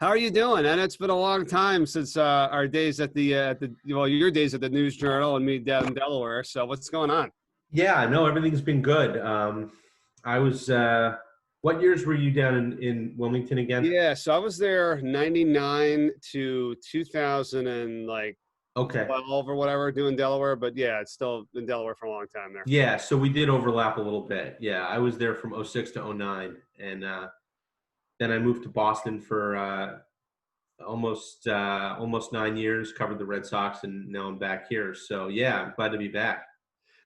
How are you doing? And it's been a long time since our days at your days at the News Journal and me down in Delaware. So what's going on? Yeah, no, everything's been good. I was, what years were you down in Wilmington again? Yeah, so I was there 99 to 2000 and like Okay. 12 or whatever doing Delaware, but yeah, it's still in Delaware for a long time there. Yeah, so we did overlap a little bit. Yeah, I was there from '06 to '09, and then I moved to Boston for almost 9 years, covered the Red Sox, and now I'm back here. So yeah, I'm glad to be back.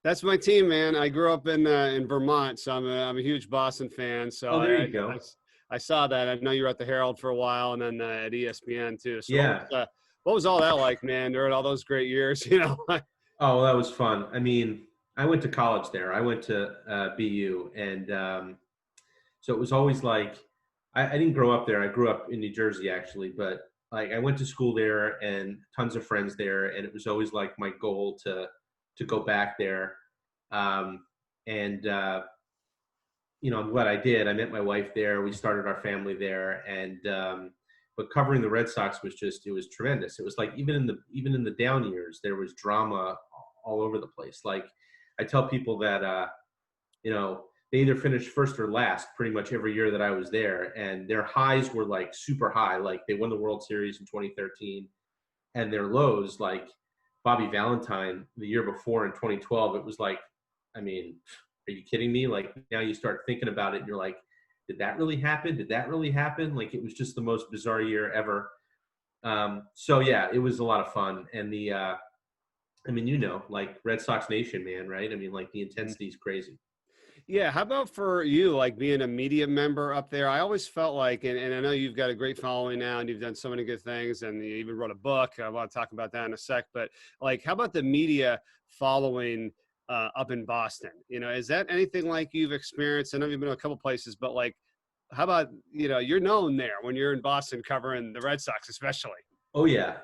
That's my team, man. I grew up in Vermont, so I'm a huge Boston fan. So Oh, there I, you I go. I saw that. I know you were at the Herald for a while, and then at ESPN too. So Yeah. what was all that like, man? During all those great years, you know? Oh, that was fun. I mean, I went to college there. I went to BU, and so it was always like I didn't grow up there. I grew up in New Jersey actually, but like I went to school there and tons of friends there, and it was always like my goal to go back there. Um, and I'm glad I did. I met my wife there. We started our family there, and but covering the Red Sox was just it was tremendous. It was like even in the down years there was drama all over the place. Like I tell people that they either finished first or last pretty much every year that I was there, and their highs were like super high, like they won the World Series in 2013, and their lows, like Bobby Valentine the year before in 2012, it was like, I mean, are you kidding me? Like now you start thinking about it, and you're like, did that really happen? Did that really happen? Like it was just the most bizarre year ever. So yeah, it was a lot of fun, and I mean, like Red Sox Nation, man, right? I mean, like the intensity is crazy. Yeah, how about for you, like being a media member up there? I always felt like, and I know you've got a great following now, and you've done so many good things, and you even wrote a book. I want to talk about that in a sec. But like, how about the media following up in Boston? You know, is that anything like you've experienced? I know you've been to a couple places, but like, how about you're known there when you're in Boston covering the Red Sox, especially. Oh yeah.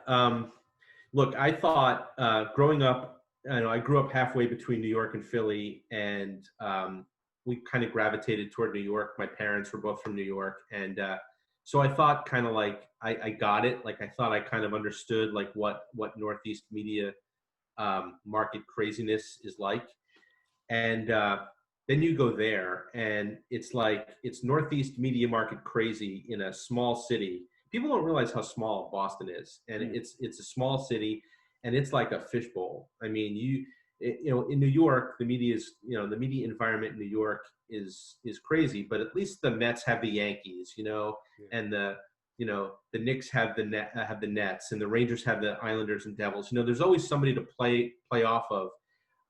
Look, I thought growing up, I grew up halfway between New York and Philly, and we kind of gravitated toward New York. My parents were both from New York, and so I thought kind of like I got it. Like I thought I kind of understood like what Northeast media market craziness is like, and then you go there, and it's like it's Northeast media market crazy in a small city. People don't realize how small Boston is, and it's a small city, and it's like a fishbowl. I mean, in New York, the media environment in New York is crazy, but at least the Mets have the Yankees, Yeah. and the Knicks have the Nets, and the Rangers have the Islanders and Devils. There's always somebody to play off of.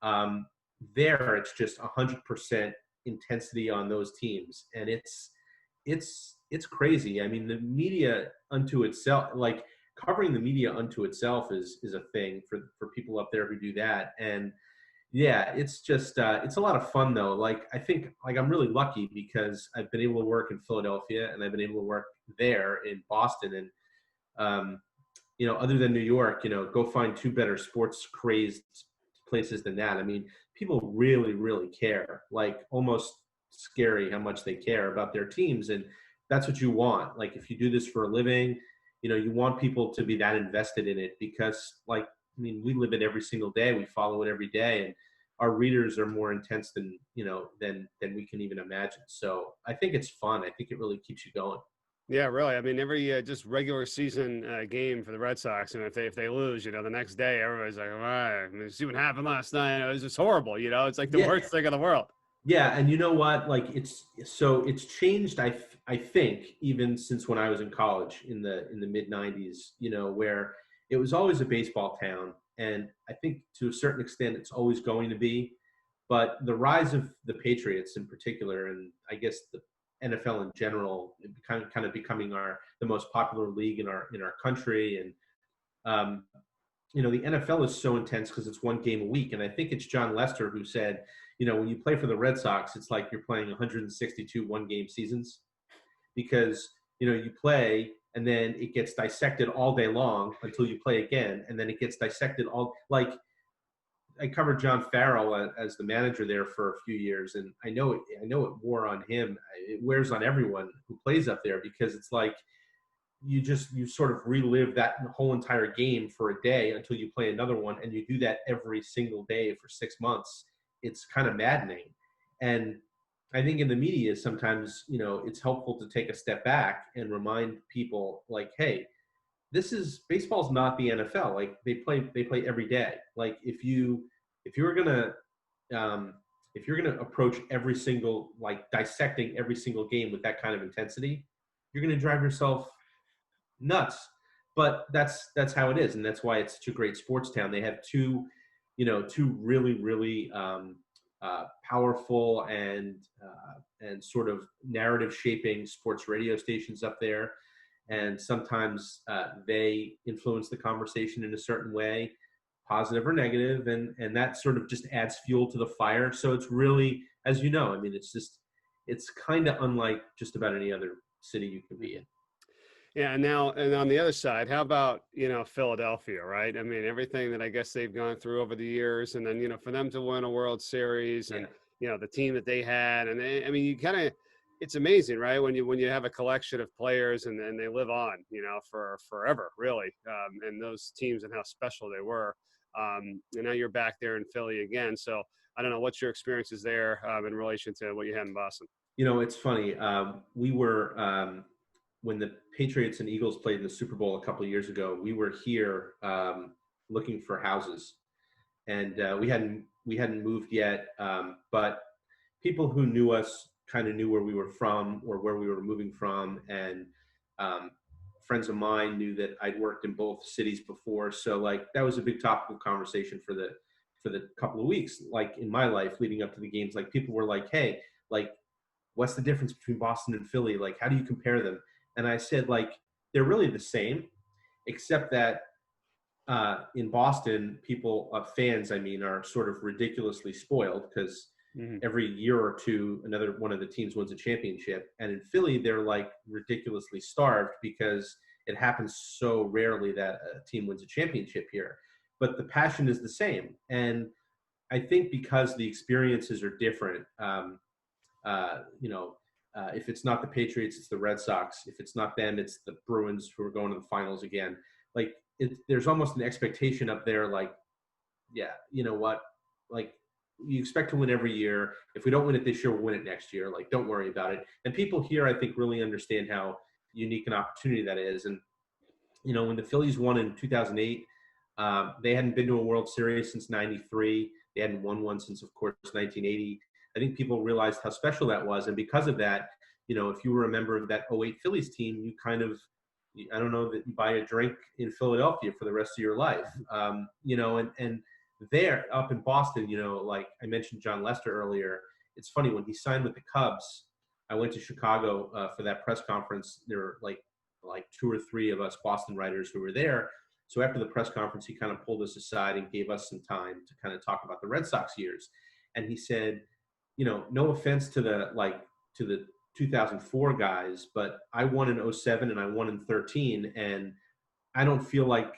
Um, There, it's just 100% intensity on those teams, and it's crazy. I mean, the media unto itself, like covering the media unto itself, is a thing for people up there who do that. And yeah, it's just it's a lot of fun though. Like I think like I'm really lucky because I've been able to work in Philadelphia and I've been able to work there in Boston, and other than New York, go find two better sports crazed places than that. I mean, people really, really care, like almost scary how much they care about their teams. And that's what you want. Like, if you do this for a living, you want people to be that invested in it because, like, I mean, we live it every single day. We follow it every day. And our readers are more intense than we can even imagine. So I think it's fun. I think it really keeps you going. Yeah, really. I mean, every just regular season game for the Red Sox, and if they lose, the next day everybody's like, "All right, I mean, see what happened last night. It was just horrible." It's like the Yeah. worst thing in the world. Yeah, and you know what? Like it's changed. I think even since when I was in college in the mid '90s, where it was always a baseball town, and I think to a certain extent it's always going to be. But the rise of the Patriots in particular, and I guess the NFL in general, it kind of becoming the most popular league in our country, and the NFL is so intense because it's one game a week. And I think it's John Lester who said, when you play for the Red Sox, it's like you're playing 162 one-game seasons because, you play and then it gets dissected all day long until you play again. And then it gets dissected like I covered John Farrell as the manager there for a few years. And I know it wore on him. It wears on everyone who plays up there because it's like, you sort of relive that whole entire game for a day until you play another one, and you do that every single day for 6 months. It's kind of maddening. And I think in the media sometimes, it's helpful to take a step back and remind people like, hey, this is baseball's not the NFL. Like they play every day. Like if you're gonna if you're gonna approach every single, like dissecting every single game with that kind of intensity, you're gonna drive yourself nuts. But that's how it is, and that's why it's such a great sports town. They have two really really powerful and sort of narrative shaping sports radio stations up there, and sometimes they influence the conversation in a certain way, positive or negative, and that sort of just adds fuel to the fire. So it's really, as you know, I mean, it's kind of unlike just about any other city you can be in. Yeah, and on the other side, how about, Philadelphia, right? I mean, everything that I guess they've gone through over the years, and then, for them to win a World Series Yeah. and, the team that they had, and I mean, you kind of, it's amazing, right? When you have a collection of players and they live on, for forever, really, and those teams and how special they were. And now you're back there in Philly again. So I don't know what's your experiences there in relation to what you had in Boston. It's funny. We were when the Patriots and Eagles played in the Super Bowl a couple of years ago. We were here looking for houses, and we hadn't moved yet. But people who knew us kind of knew where we were from or where we were moving from, and um, friends of mine knew that I'd worked in both cities before. So like that was a big topic of conversation for the couple of weeks, like in my life leading up to the games. Like people were like, hey, like what's the difference between Boston and Philly? Like, how do you compare them? And I said, like, they're really the same, except that in Boston, fans, I mean, are sort of ridiculously spoiled because Mhm. every year or two, another one of the teams wins a championship. And in Philly, they're like ridiculously starved because it happens so rarely that a team wins a championship here. But the passion is the same. And I think because the experiences are different, if it's not the Patriots, it's the Red Sox. If it's not them, it's the Bruins who are going to the finals again. Like there's almost an expectation up there. Like, yeah, you know what? Like you expect to win every year. If we don't win it this year, we'll win it next year. Like, don't worry about it. And people here, I think, really understand how unique an opportunity that is. And when the Phillies won in 2008, they hadn't been to a World Series since '93. They hadn't won one since, of course, 1980. I think people realized how special that was. And because of that, if you were a member of that '08 Phillies team, you kind of, I don't know, that you buy a drink in Philadelphia for the rest of your life. And there up in Boston, like I mentioned John Lester earlier, it's funny when he signed with the Cubs, I went to Chicago for that press conference. There were like two or three of us Boston writers who were there. So after the press conference, he kind of pulled us aside and gave us some time to kind of talk about the Red Sox years. And he said, no offense to the 2004 guys, but I won in '07 and I won in '13, and I don't feel like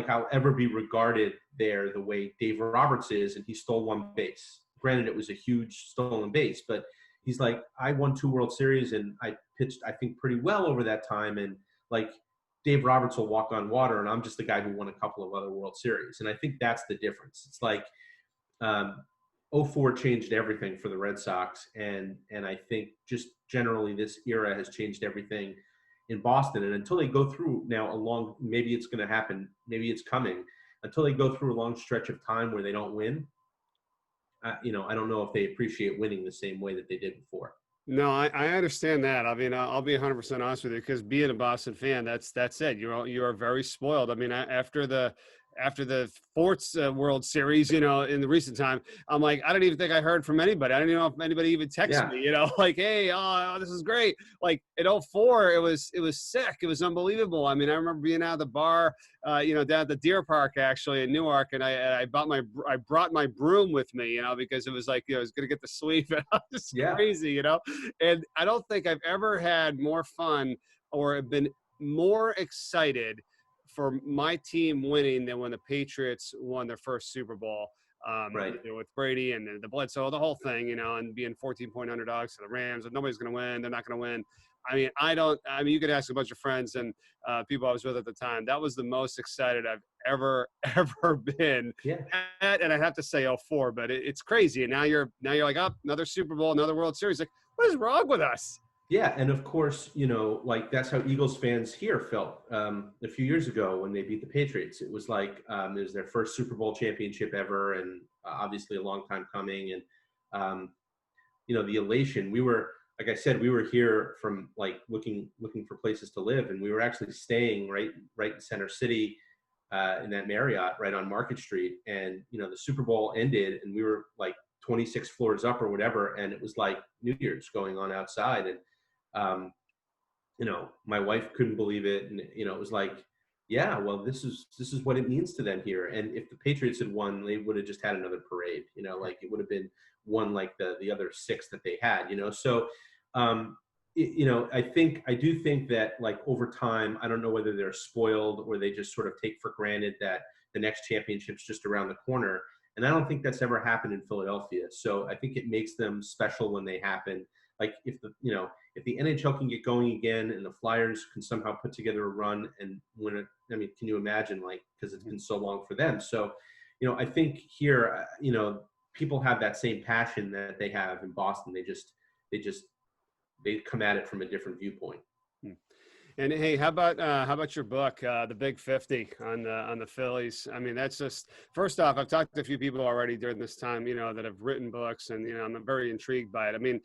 I'll ever be regarded there the way Dave Roberts is, and he stole one base. Granted, it was a huge stolen base, but he's like, I won 2 World Series and I pitched, I think, pretty well over that time. And like Dave Roberts will walk on water, and I'm just the guy who won a couple of other World Series. And I think that's the difference. It's like '04 changed everything for the Red Sox, and I think just generally this era has changed everything in Boston. And until they go through now maybe it's going to happen, maybe it's coming, until they go through a long stretch of time where they don't win, I don't know if they appreciate winning the same way that they did before. No, I understand that. I mean, I'll be 100% honest with you because being a Boston fan, that's it. You are very spoiled. I mean, after the fourth World Series, in the recent time, I'm like, I don't even think I heard from anybody. I don't even know if anybody even texted Yeah. me, like, hey, oh, this is great. Like in '04, it was sick. It was unbelievable. I mean, I remember being out of the bar, down at the Deer Park actually in Newark, and I brought my broom with me, because it was like, I was gonna get the sweep. And I was Yeah. crazy, And I don't think I've ever had more fun or been more excited for my team winning than when the Patriots won their first Super Bowl. Right. With Brady and the Bledsoe, the whole thing, and being 14-point underdogs to the Rams, and nobody's going to win. They're not going to win. I mean, you could ask a bunch of friends and people I was with at the time. That was the most excited I've ever, ever been Yeah. at. And I have to say 04, but it's crazy. And now you're like, oh, another Super Bowl, another World Series. Like, what is wrong with us? Yeah, and of course, like that's how Eagles fans here felt a few years ago when they beat the Patriots. It was like it was their first Super Bowl championship ever, and obviously a long time coming. And um, the elation. We were, like I said, we were here from like looking for places to live, and we were actually staying right in Center City in that Marriott right on Market Street. And the Super Bowl ended, and we were like 26 floors up or whatever, and it was like New Year's going on outside. And um, my wife couldn't believe it, and it was like, yeah, well, this is what it means to them here. And if the Patriots had won, they would have just had another parade. Like it would have been one like the other six that they had. So I do think that like over time, I don't know whether they're spoiled or they just sort of take for granted that the next championship's just around the corner. And I don't think that's ever happened in Philadelphia. So I think it makes them special when they happen. Like if the NHL can get going again and the Flyers can somehow put together a run and win it, I mean, can you imagine, like, because it's been so long for them. So, I think here, people have that same passion that they have in Boston. They come at it from a different viewpoint. And hey, how about your book, The Big 50 on the Phillies? I mean, that's just, first off, I've talked to a few people already during this time, that have written books, and I'm very intrigued by it. I mean,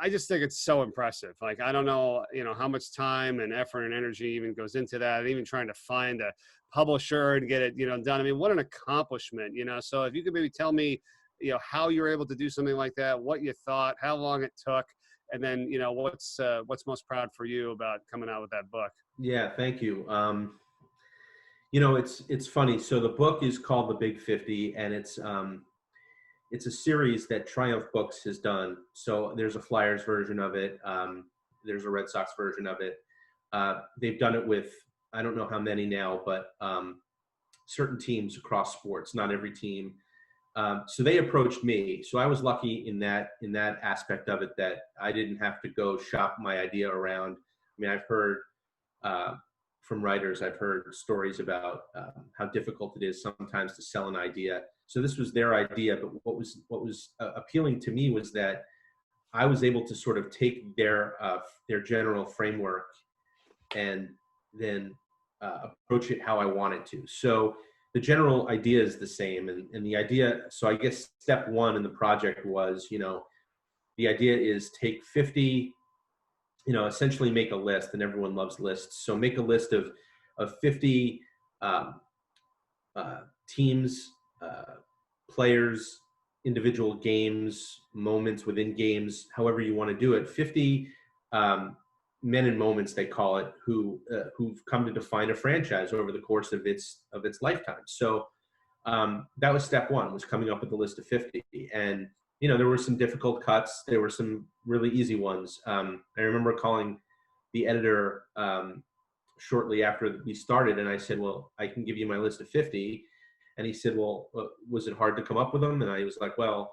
I just think it's so impressive. Like, I don't know, how much time and effort and energy even goes into that, and even trying to find a publisher and get it, done. I mean, what an accomplishment, So if you could maybe tell me, how you're able to do something like that, what you thought, how long it took, and then what's most proud for you about coming out with that book. Yeah, thank you. It's funny. So the book is called The Big 50, and it's a series that Triumph Books has done. So there's a Flyers version of it. There's a Red Sox version of it. They've done it with, I don't know how many now, but certain teams across sports, not every team. So they approached me. So I was lucky in that aspect of it, that I didn't have to go shop my idea around. I mean, I've heard from writers, I've heard stories about how difficult it is sometimes to sell an idea. So this was their idea, but what was appealing to me was that I was able to sort of take their general framework and then approach it how I wanted to. So the general idea is the same, and the idea. So I guess step one in the project was, the idea is take 50. Essentially make a list, and everyone loves lists. So make a list of 50 teams, players, individual games, moments within games, however you want to do it. 50 men and moments, they call it, who've come to define a franchise over the course of its lifetime. So that was step one, was coming up with a list of 50. And there were some difficult cuts. There were some really easy ones. I remember calling the editor shortly after we started, and I said, well, I can give you my list of 50. And he said, well, was it hard to come up with them? And I was like, well,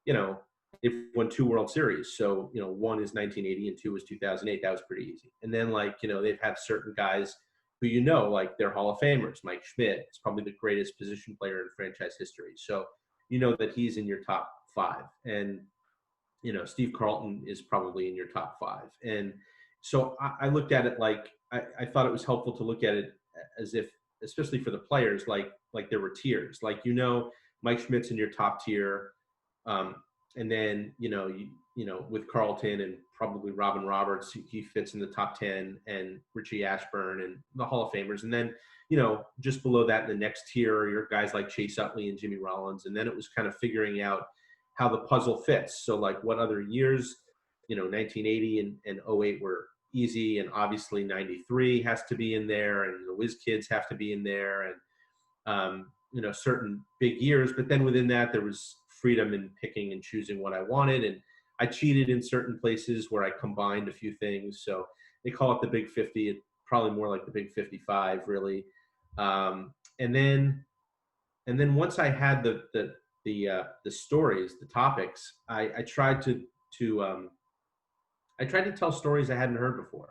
they've won 2 World Series. So, one is 1980 and 2 was 2008. That was pretty easy. And then, like, they've had certain guys who, like they're Hall of Famers. Mike Schmidt is probably the greatest position player in franchise history. So, that he's in your top 5. And, Steve Carlton is probably in your top 5. And so I looked at it like, I thought it was helpful to look at it as if, especially for the players, like there were tiers. Like, Mike Schmidt's in your top tier. And then, with Carlton and probably Robin Roberts, he fits in the top 10, and Richie Ashburn and the Hall of Famers. And then, just below that in the next tier are your guys like Chase Utley and Jimmy Rollins. And then it was kind of figuring out how the puzzle fits. So like what other years, 1980 and 08 were easy. And obviously 93 has to be in there, and the Whiz Kids have to be in there, and, certain big years. But then within that, there was freedom in picking and choosing what I wanted. And I cheated in certain places where I combined a few things. So they call it the Big 50. It's probably more like the Big 55, really. And then once I had the stories, the topics, I tried to I tried to tell stories I hadn't heard before.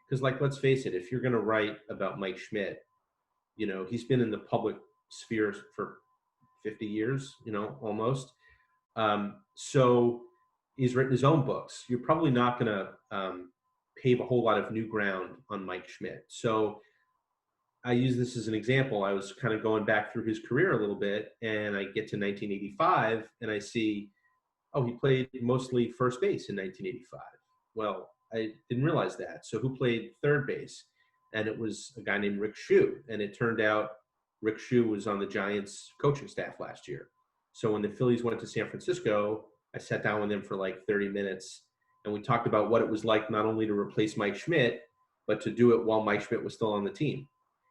Because, like, let's face it, if you're going to write about Mike Schmidt, he's been in the public sphere for 50 years, almost. So he's written his own books. You're probably not going to pave a whole lot of new ground on Mike Schmidt. So I use this as an example. I was kind of going back through his career a little bit, and I get to 1985, and I see, oh, he played mostly first base in 1985. Well, I didn't realize that. So who played third base? And it was a guy named Rick Shue. And it turned out Rick Shue was on the Giants coaching staff last year. So when the Phillies went to San Francisco, I sat down with him for like 30 minutes, and we talked about what it was like not only to replace Mike Schmidt, but to do it while Mike Schmidt was still on the team.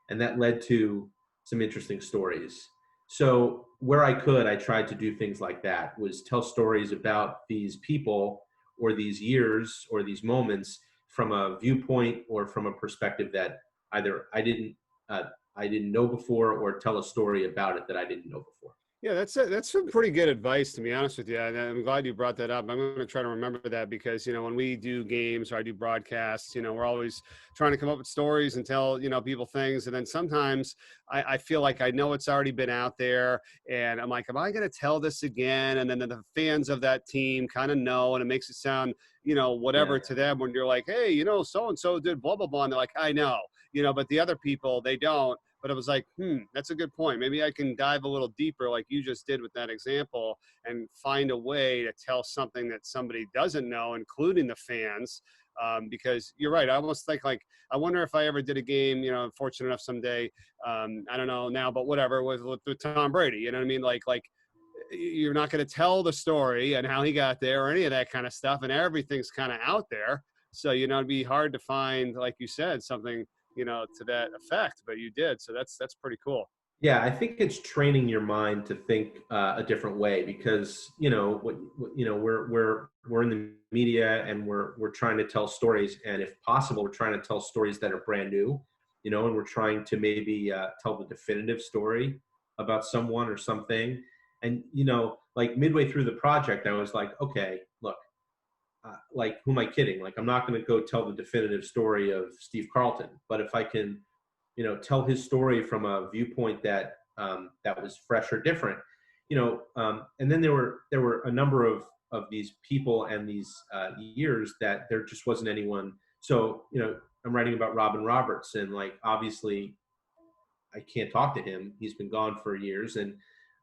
And that led to some interesting stories. So where I could, I tried to do things like that, was tell stories about these people or these years or these moments from a viewpoint or from a perspective that either I didn't know before, or tell a story about it that I didn't know before. Yeah, that's some pretty good advice, to be honest with you. And I'm glad you brought that up. I'm going to try to remember that because, when we do games or I do broadcasts, we're always trying to come up with stories and tell, people things. And then sometimes I feel like I know it's already been out there and I'm like, am I going to tell this again? And then the fans of that team kind of know, and it makes it sound, whatever to them when you're like, hey, so-and-so did blah, blah, blah. And they're like, I know, but the other people, they don't. But it was like, that's a good point. Maybe I can dive a little deeper like you just did with that example and find a way to tell something that somebody doesn't know, including the fans. Because you're right. I almost think like, I wonder if I ever did a game, I'm fortunate enough someday, I don't know now, but whatever, with Tom Brady, you know what I mean? Like you're not going to tell the story and how he got there or any of that kind of stuff. And everything's kind of out there. So, it'd be hard to find, like you said, something, to that effect, but you did. So that's pretty cool. Yeah, I think it's training your mind to think a different way, because we're in the media and we're trying to tell stories, and if possible, we're trying to tell stories that are brand new, and we're trying to maybe tell the definitive story about someone or something. And like midway through the project, I was like, okay, look, like, who am I kidding? Like, I'm not going to go tell the definitive story of Steve Carlton, but if I can tell his story from a viewpoint that that was fresh or different, and then there were a number of these people and these years that there just wasn't anyone. So I'm writing about Robin Roberts, and like, obviously I can't talk to him. He's been gone for years, and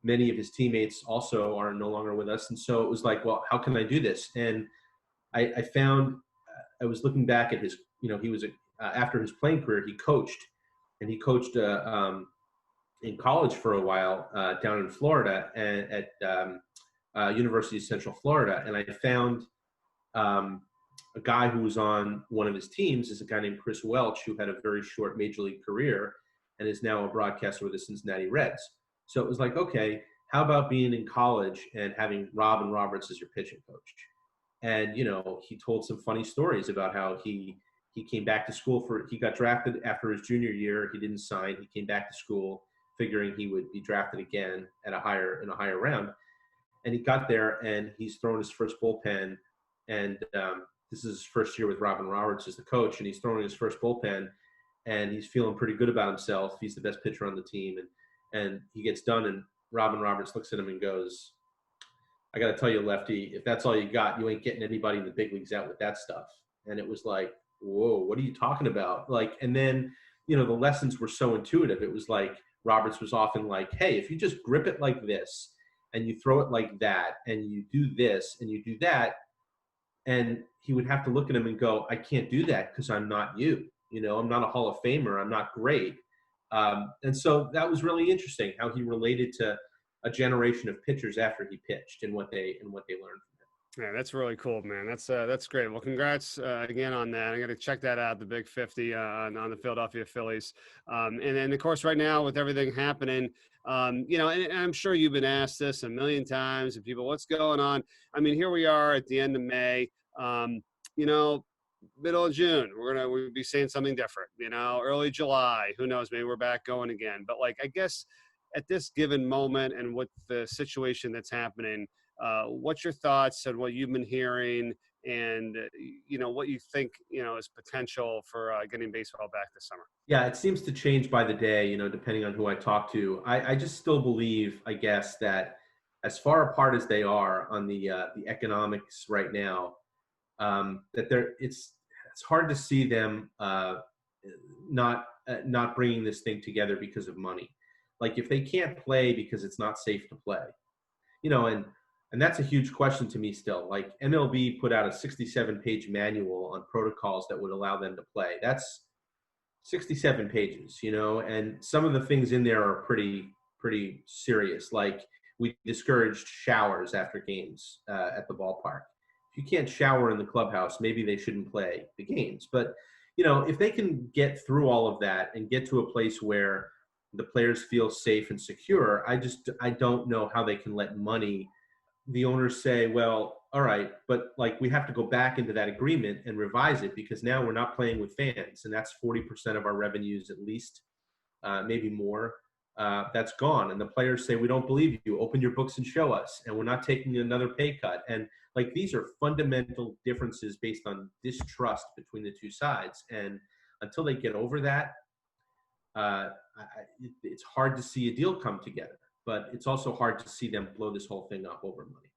many of his teammates also are no longer with us. And so it was like, well, how can I do this? And I found, I was looking back at his, he was after his playing career, he coached, and he coached in college for a while down in Florida and at University of Central Florida. And I found a guy who was on one of his teams is a guy named Chris Welch, who had a very short major league career and is now a broadcaster with the Cincinnati Reds. So it was like, okay, how about being in college and having Robin Roberts as your pitching coach? And he told some funny stories about how he came back to school he got drafted after his junior year. He didn't sign. He came back to school figuring he would be drafted again in a higher round. And he got there, and he's thrown his first bullpen. And this is his first year with Robin Roberts as the coach, and he's throwing his first bullpen, and he's feeling pretty good about himself. He's the best pitcher on the team, and he gets done, and Robin Roberts looks at him and goes, I got to tell you, Lefty, if that's all you got, you ain't getting anybody in the big leagues out with that stuff. And it was like, whoa, what are you talking about? Like, and then, the lessons were so intuitive. It was like, Roberts was often like, hey, if you just grip it like this and you throw it like that and you do this and you do that, and he would have to look at him and go, I can't do that because I'm not you. I'm not a Hall of Famer. I'm not great. And so that was really interesting how he related to a generation of pitchers after he pitched and what they learned from him. Yeah, that's really cool, man. That's great. Well, congrats again on that. I'm going to check that out, the Big 50 on the Philadelphia Phillies. And then, of course, right now with everything happening, and I'm sure you've been asked this a million times, and people, what's going on? I mean, here we are at the end of May. Middle of June, we'll be saying something different. Early July, who knows? Maybe we're back going again. But like, I guess at this given moment and with the situation that's happening, What's your thoughts on what you've been hearing, and what you think is potential for getting baseball back this summer? Yeah, it seems to change by the day, depending on who I talk to. I just still believe, I guess, that as far apart as they are on the economics right now, that it's hard to see them not bringing this thing together because of money. Like if they can't play because it's not safe to play, and that's a huge question to me still. Like MLB put out a 67-page manual on protocols that would allow them to play. That's 67 pages, and some of the things in there are pretty serious. Like we discouraged showers after games at the ballpark. If you can't shower in the clubhouse, maybe they shouldn't play the games. But if they can get through all of that and get to a place where the players feel safe and secure, I don't know how they can let the owners say, well, all right, but like we have to go back into that agreement and revise it because now we're not playing with fans, and that's 40% of our revenues at least, maybe more. That's gone, and the players say, we don't believe you. Open your books and show us, and we're not taking another pay cut. And like these are fundamental differences based on distrust between the two sides, and until they get over that, it's hard to see a deal come together. But it's also hard to see them blow this whole thing up over money.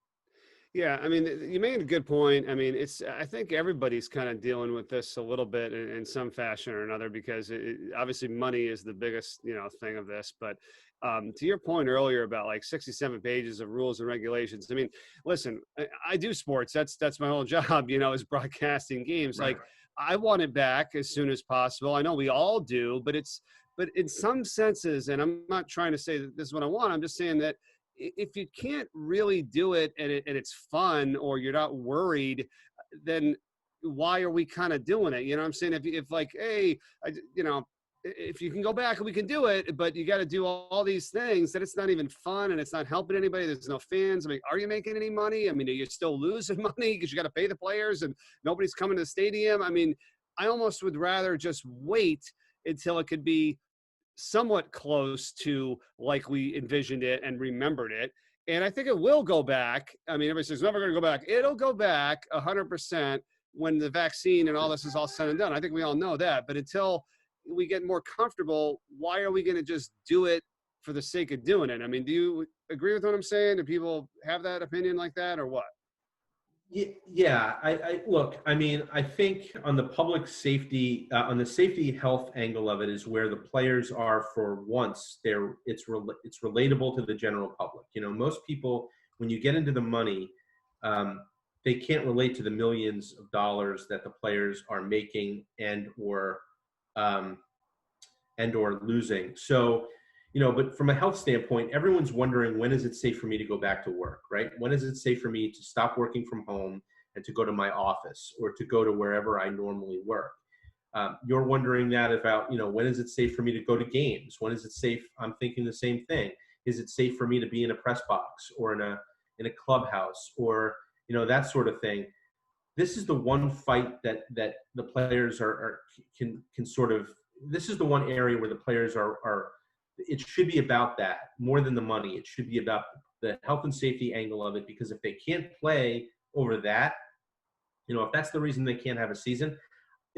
Yeah, I mean, you made a good point. I mean, I think everybody's kind of dealing with this a little bit in some fashion or another because obviously money is the biggest, thing of this. But to your point earlier about like 67 pages of rules and regulations. I mean, listen, I do sports. That's my whole job, is broadcasting games. Right. Like I want it back as soon as possible. I know we all do, but in some senses, and I'm not trying to say that this is what I want. I'm just saying that if you can't really do it and it's fun or you're not worried, then why are we kind of doing it? You know what I'm saying? If like, hey, if you can go back and we can do it, but you got to do all these things that it's not even fun and it's not helping anybody. There's no fans. I mean, are you making any money? I mean, are you still losing money because you got to pay the players and nobody's coming to the stadium? I mean, I almost would rather just wait until it could be somewhat close to like we envisioned it and remembered it. And I think it will go back. I mean, everybody says it's never going to go back. It'll go back 100% when the vaccine and all this is all said and done. I think we all know that. But until we get more comfortable, why are we going to just do it for the sake of doing it? I mean, do you agree with what I'm saying? Do people have that opinion like that or what? Yeah. I look. I mean, I think on the public safety, on the safety health angle of it, is where the players are for once. It's relatable to the general public. Most people, when you get into the money, they can't relate to the millions of dollars that the players are making um, and or losing. So, but from a health standpoint, everyone's wondering, when is it safe for me to go back to work, right? When is it safe for me to stop working from home and to go to my office or to go to wherever I normally work? You're wondering that about, when is it safe for me to go to games? When is it safe? I'm thinking the same thing. Is it safe for me to be in a press box or in a clubhouse or, that sort of thing? This is the one fight that the players can sort of, this is the one area where the players are it should be about that more than the money. It should be about the health and safety angle of it, because if they can't play over that, if that's the reason they can't have a season,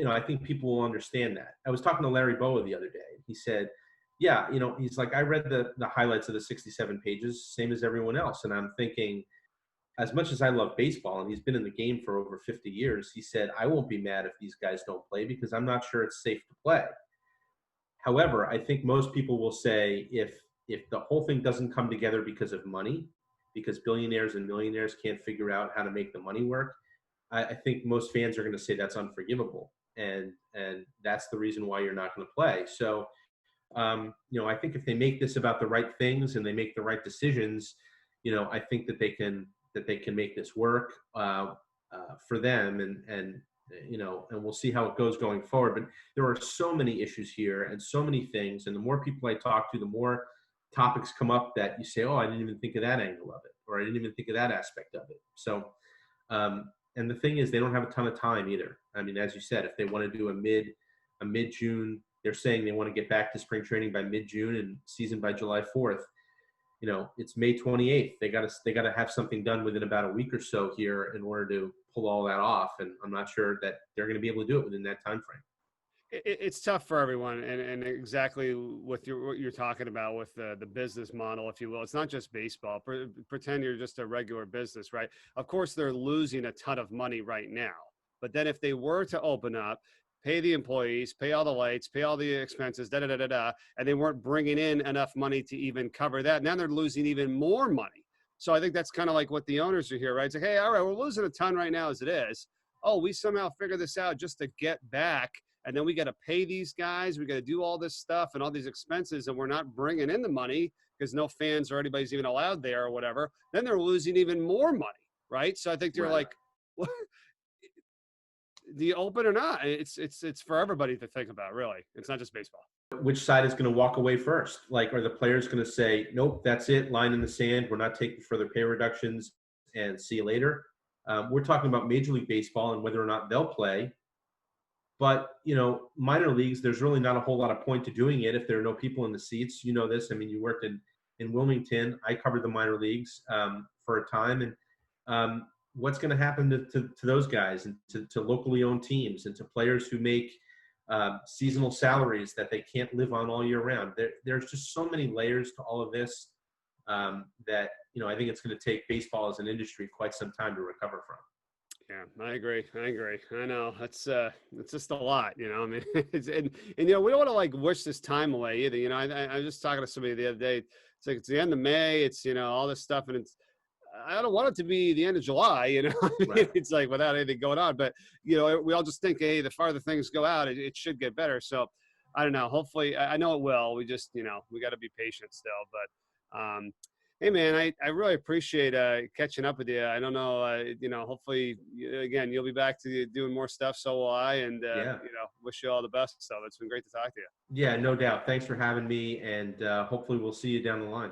I think people will understand that. I was talking to Larry Boa the other day. He said, yeah, he's like, I read the highlights of the 67 pages, same as everyone else. And I'm thinking, as much as I love baseball, and he's been in the game for over 50 years, he said, I won't be mad if these guys don't play because I'm not sure it's safe to play. However, I think most people will say if the whole thing doesn't come together because of money, because billionaires and millionaires can't figure out how to make the money work, I think most fans are going to say that's unforgivable, and that's the reason why you're not going to play. So, I think if they make this about the right things and they make the right decisions, I think that they can make this work for them, and we'll see how it goes going forward. But there are so many issues here and so many things, and the more people I talk to, the more topics come up that you say, oh, I didn't even think of that angle of it, or I didn't even think of that aspect of it. So, and the thing is, they don't have a ton of time either. I mean, as you said, if they want to do a mid-June, they're saying they want to get back to spring training by mid-June and season by July 4th. it's May 28th. They got to have something done within about a week or so here in order to pull all that off. And I'm not sure that they're going to be able to do it within that time frame. It's tough for everyone, and exactly with what you're talking about with the business model, if you will. It's not just baseball. Pretend you're just a regular business, right? Of course, they're losing a ton of money right now, but then if they were to open up, pay the employees, pay all the lights, pay all the expenses, da da da da da, and they weren't bringing in enough money to even cover that, now they're losing even more money. So I think that's kind of like what the owners are here, right? It's like, hey, all right, we're losing a ton right now as it is. Oh, we somehow figure this out just to get back, and then we got to pay these guys, we got to do all this stuff and all these expenses, and we're not bringing in the money because no fans or anybody's even allowed there or whatever. Then they're losing even more money, right? So I think they're Right. like, what, do you open or not? It's for everybody to think about, really. It's not just baseball. Which side is going to walk away first? Like, are the players going to say, nope, that's it, line in the sand, we're not taking further pay reductions, and see you later? We're talking about Major League Baseball and whether or not they'll play. But minor leagues, there's really not a whole lot of point to doing it if there are no people in the seats. You know this. I mean, you worked in Wilmington. I covered the minor leagues for a time, and what's going to happen to those guys and to locally owned teams and to players who make seasonal salaries that they can't live on all year round? There's just so many layers to all of this that I think it's going to take baseball as an industry quite some time to recover from. Yeah, I agree. I know it's just a lot, I mean, and we don't want to like wish this time away either. I was just talking to somebody the other day. It's like it's the end of May. It's all this stuff, and I don't want it to be the end of July. I mean, Right. it's like without anything going on. But we all just think, hey, the farther things go out, it should get better. So I don't know. Hopefully, I know it will. We just we got to be patient still. But hey, man, I really appreciate catching up with you. I don't know, hopefully, again, you'll be back to doing more stuff. So will I. And, Yeah. wish you all the best. So it's been great to talk to you. Yeah, no doubt. Thanks for having me, and hopefully we'll see you down the line.